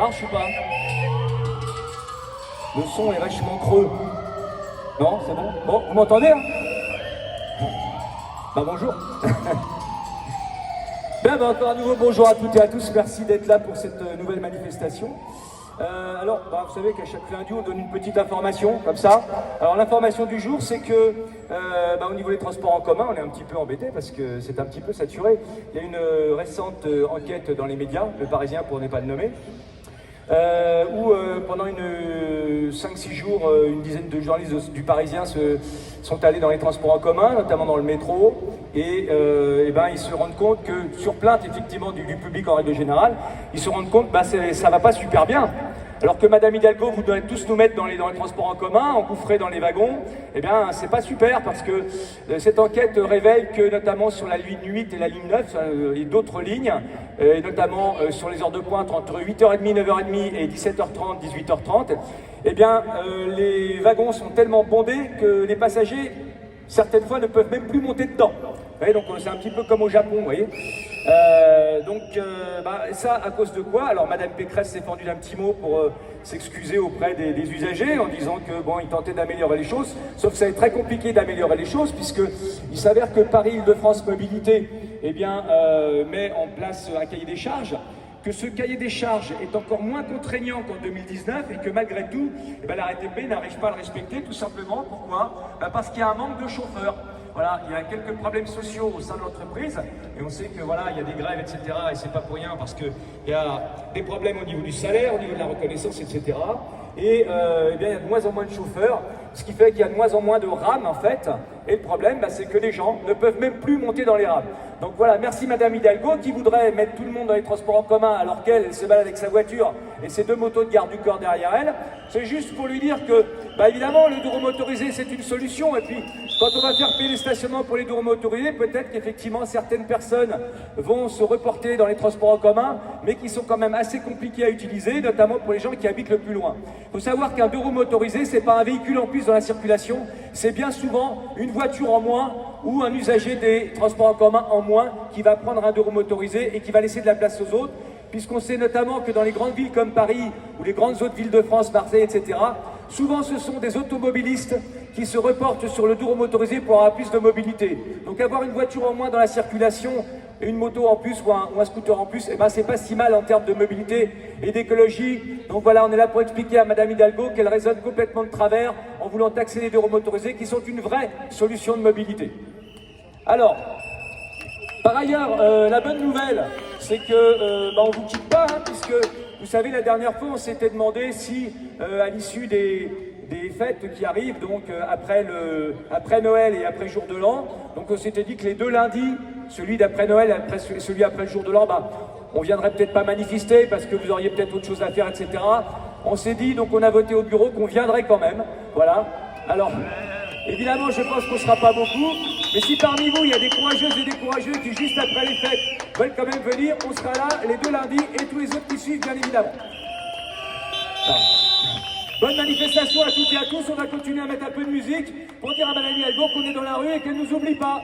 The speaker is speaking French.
marche ou pas? Le son est vachement creux. Non, c'est bon? Bon, vous m'entendez hein? Bah bonjour. Bien, bah, encore un nouveau bonjour à toutes et à tous. Merci d'être là pour cette nouvelle manifestation. Alors, bah, vous savez qu'à chaque lundi, on donne une petite information, comme ça. Alors, l'information du jour, c'est que, au niveau des transports en commun, on est un petit peu embêté parce que c'est un petit peu saturé. Il y a une récente enquête dans les médias, Le Parisien pour ne pas le nommer, où pendant 5-6 jours, une dizaine de journalistes du Parisien sont allés dans les transports en commun, notamment dans le métro, et ils se rendent compte que, sur plainte effectivement du public en règle générale, ils se rendent compte que ça va pas super bien. Alors que Madame Hidalgo voudrait tous nous mettre dans les transports en commun, engouffrés dans les wagons, eh bien c'est pas super parce que cette enquête révèle que notamment sur la ligne 8 et la ligne 9 et d'autres lignes, et notamment sur les heures de pointe entre 8h30, 9h30 et 17h30, 18h30, eh bien les wagons sont tellement bondés que les passagers, certaines fois, ne peuvent même plus monter dedans. Vous voyez, donc c'est un petit peu comme au Japon, vous voyez. Ça à cause de quoi? Alors Madame Pécresse s'est fendue d'un petit mot pour s'excuser auprès des usagers en disant que bon, ils tentaient d'améliorer les choses, sauf que ça va être très compliqué d'améliorer les choses puisque il s'avère que Paris-Île-de-France Mobilité met en place un cahier des charges, que ce cahier des charges est encore moins contraignant qu'en 2019 et que malgré tout, la RATP n'arrive pas à le respecter tout simplement. Pourquoi? Parce qu'il y a un manque de chauffeurs. Voilà, il y a quelques problèmes sociaux au sein de l'entreprise et on sait que voilà, il y a des grèves, etc. Et c'est pas pour rien parce qu'il y a des problèmes au niveau du salaire, au niveau de la reconnaissance, etc. Et il y a de moins en moins de chauffeurs, ce qui fait qu'il y a de moins en moins de rames en fait. Et le problème, c'est que les gens ne peuvent même plus monter dans les rames. Donc voilà, merci Madame Hidalgo qui voudrait mettre tout le monde dans les transports en commun alors qu'elle se balade avec sa voiture et ses 2 motos de garde du corps derrière elle. C'est juste pour lui dire que, évidemment, le deux-roues motorisé c'est une solution. Et puis, quand on va faire payer les stationnements pour les deux-roues motorisés, peut-être qu'effectivement certaines personnes vont se reporter dans les transports en commun, mais qui sont quand même assez compliqués à utiliser, notamment pour les gens qui habitent le plus loin. Il faut savoir qu'un deux-roues motorisé, c'est pas un véhicule en plus dans la circulation, c'est bien souvent une voiture en moins ou un usager des transports en commun en moins qui va prendre un deux-roues motorisé et qui va laisser de la place aux autres, puisqu'on sait notamment que dans les grandes villes comme Paris ou les grandes autres villes de France, Marseille, etc., souvent ce sont des automobilistes qui se reportent sur le deux-roues motorisé pour avoir plus de mobilité. Donc avoir une voiture en moins dans la circulation, et une moto en plus ou un scooter en plus, c'est pas si mal en termes de mobilité et d'écologie. Donc voilà, on est là pour expliquer à Madame Hidalgo qu'elle raisonne complètement de travers en voulant taxer les deux-roues motorisés qui sont une vraie solution de mobilité. Alors, par ailleurs, la bonne nouvelle, c'est que on vous quitte pas, puisque vous savez, la dernière fois, on s'était demandé si, à l'issue des fêtes qui arrivent, donc après Noël et après Jour de l'An, donc on s'était dit que les 2 lundis, celui d'après Noël et celui après le Jour de l'An, on viendrait peut-être pas manifester parce que vous auriez peut-être autre chose à faire, etc. On s'est dit, donc on a voté au bureau qu'on viendrait quand même, voilà. Alors, évidemment, je pense qu'on ne sera pas beaucoup, mais si parmi vous, il y a des courageuses et des courageux qui, juste après les fêtes, veulent quand même venir, on sera là les 2 lundis et tous les autres qui suivent, bien évidemment. Bonne manifestation à toutes et à tous. On va continuer à mettre un peu de musique pour dire à Madame Hidalgo qu'on est dans la rue et qu'elle ne nous oublie pas.